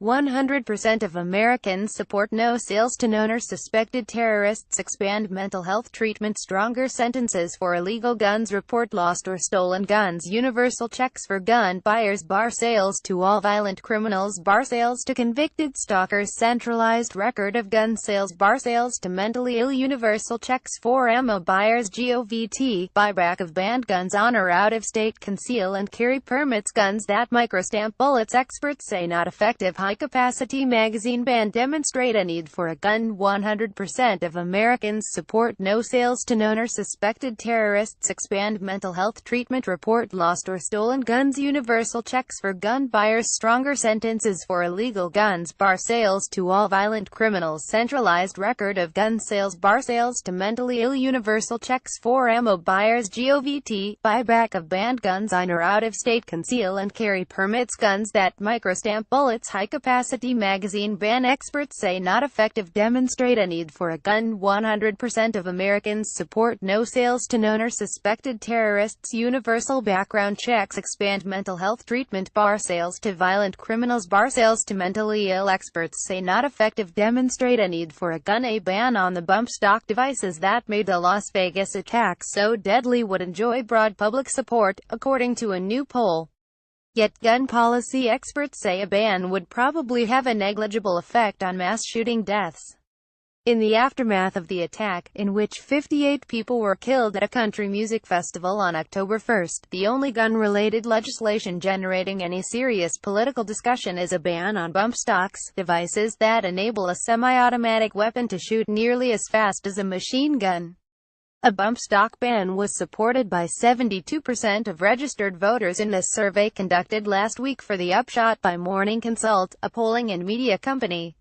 100% of Americans support no sales to known or suspected terrorists. Expand mental health treatment. Stronger sentences for illegal guns. Report lost or stolen guns. Universal checks for gun buyers. Bar sales to all violent criminals. Bar sales to convicted stalkers. Centralized record of gun sales. Bar sales to mentally ill. Universal checks for ammo buyers. GOVT. Buyback of banned guns on or out of state. Conceal and carry permits. Guns that microstamp bullets. Experts say not effective. High-capacity magazine ban. Demonstrate a need for a gun. 100% of Americans support no sales to known or suspected terrorists. Expand mental health treatment. Report lost or stolen guns. Universal checks for gun buyers. Stronger sentences for illegal guns. Bar sales to all violent criminals. Centralized record of gun sales. Bar sales to mentally ill. Universal checks for ammo buyers. GOVT. Buyback of banned guns on or out of state. Conceal and carry permits. Guns that microstamp bullets. High-capacity magazine ban. Experts say not effective. Demonstrate a need for a gun. 100% of Americans support no sales to known or suspected terrorists. Universal background checks. Expand mental health treatment. Bar sales to violent criminals. Bar sales to mentally ill. Experts say not effective. Demonstrate a need for a gun. A ban on the bump stock devices that made the Las Vegas attacks so deadly would enjoy broad public support, according to a new poll. Yet gun policy experts say a ban would probably have a negligible effect on mass shooting deaths. In the aftermath of the attack, in which 58 people were killed at a country music festival on October 1, the only gun-related legislation generating any serious political discussion is a ban on bump stocks, devices that enable a semi-automatic weapon to shoot nearly as fast as a machine gun. A bump stock ban was supported by 72% of registered voters in a survey conducted last week for the Upshot by Morning Consult, a polling and media company.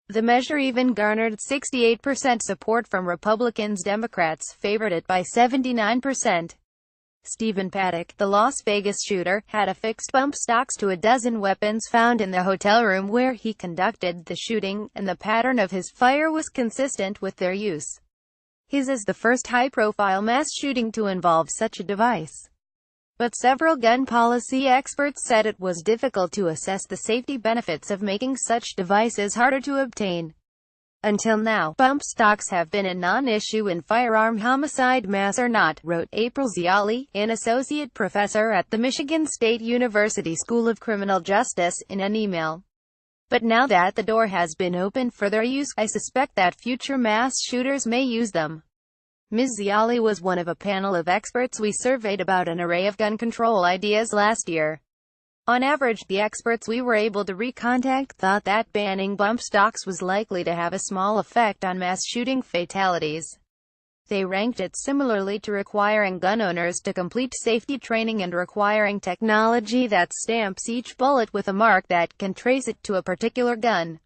The measure even garnered 68% support from Republicans. Democrats favored it by 79%. Stephen Paddock, the Las Vegas shooter, had affixed bump stocks to a dozen weapons found in the hotel room where he conducted the shooting, and the pattern of his fire was consistent with their use. His is the first high-profile mass shooting to involve such a device. But several gun policy experts said it was difficult to assess the safety benefits of making such devices harder to obtain. Until now, bump stocks have been a non-issue in firearm homicide. Mass or not, wrote April Ziali, an associate professor at the Michigan State University School of Criminal Justice, in an email. But now that the door has been opened for their use, I suspect that future mass shooters may use them. Ms. Ziali was one of a panel of experts we surveyed about an array of gun control ideas last year. On average, the experts we were able to recontact thought that banning bump stocks was likely to have a small effect on mass shooting fatalities. They ranked it similarly to requiring gun owners to complete safety training and requiring technology that stamps each bullet with a mark that can trace it to a particular gun.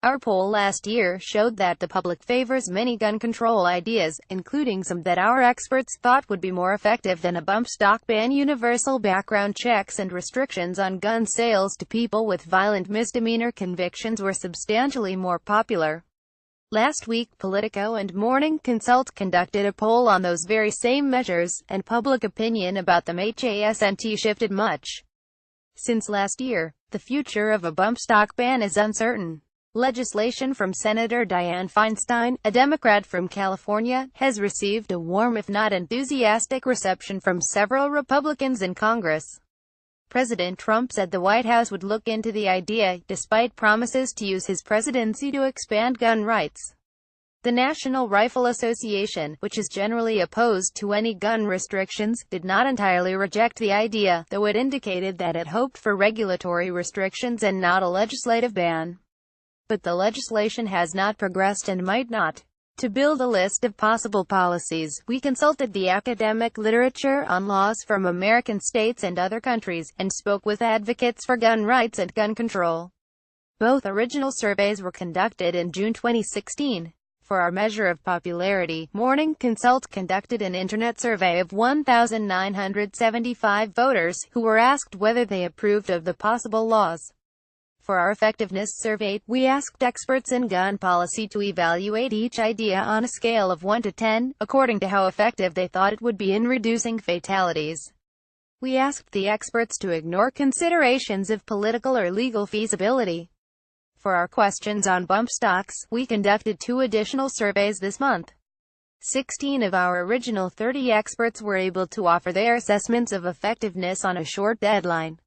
Our poll last year showed that the public favors many gun control ideas, including some that our experts thought would be more effective than a bump stock ban. Universal background checks and restrictions on gun sales to people with violent misdemeanor convictions were substantially more popular. Last week, Politico and Morning Consult conducted a poll on those very same measures, and public opinion about them hasn't shifted much. Since last year, the future of a bump stock ban is uncertain. Legislation from Senator Dianne Feinstein, a Democrat from California, has received a warm if not enthusiastic reception from several Republicans in Congress. President Trump said the White House would look into the idea, despite promises to use his presidency to expand gun rights. The National Rifle Association, which is generally opposed to any gun restrictions, did not entirely reject the idea, though it indicated that it hoped for regulatory restrictions and not a legislative ban. But the legislation has not progressed and might not. To build a list of possible policies, we consulted the academic literature on laws from American states and other countries, and spoke with advocates for gun rights and gun control. Both original surveys were conducted in June 2016. For our measure of popularity, Morning Consult conducted an internet survey of 1,975 voters, who were asked whether they approved of the possible laws. For our effectiveness survey, we asked experts in gun policy to evaluate each idea on a scale of 1 to 10, according to how effective they thought it would be in reducing fatalities. We asked the experts to ignore considerations of political or legal feasibility. For our questions on bump stocks, we conducted 2 additional surveys this month. 16 of our original 30 experts were able to offer their assessments of effectiveness on a short deadline.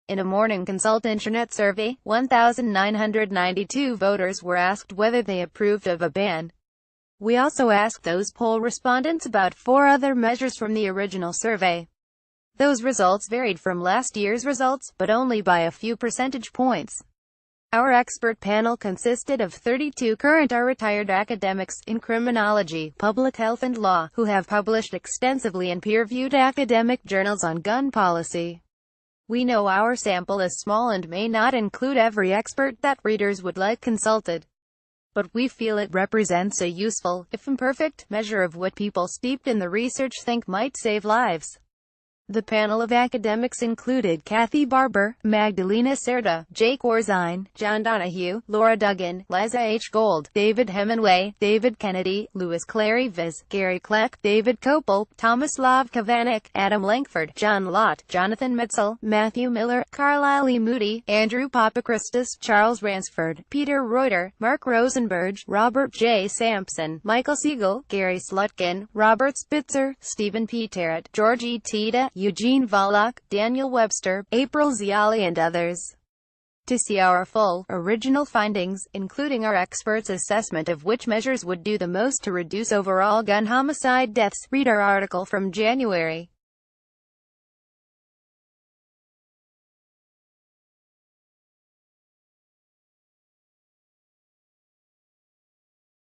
In a Morning Consult internet survey, 1,992 voters were asked whether they approved of a ban. We also asked those poll respondents about 4 other measures from the original survey. Those results varied from last year's results, but only by a few percentage points. Our expert panel consisted of 32 current or retired academics in criminology, public health and law, who have published extensively in peer-reviewed academic journals on gun policy. We know our sample is small and may not include every expert that readers would like consulted. But we feel it represents a useful, if imperfect, measure of what people steeped in the research think might save lives. The panel of academics included Kathy Barber, Magdalena Cerda, Jake Orzine, John Donahue, Laura Duggan, Liza H. Gold, David Hemingway, David Kennedy, Louis Clary Viz, Gary Kleck, David Kopel, Tomislav Kavanik, Adam Langford, John Lott, Jonathan Metzel, Matthew Miller, Carlisle E. Moody, Andrew Papachristis, Charles Ransford, Peter Reuter, Mark Rosenberg, Robert J. Sampson, Michael Siegel, Gary Slutkin, Robert Spitzer, Stephen P. Tarrant, George E. Tita, Eugene Volokh, Daniel Webster, April Ziali and others. To see our full, original findings, including our experts' assessment of which measures would do the most to reduce overall gun homicide deaths, read our article from January.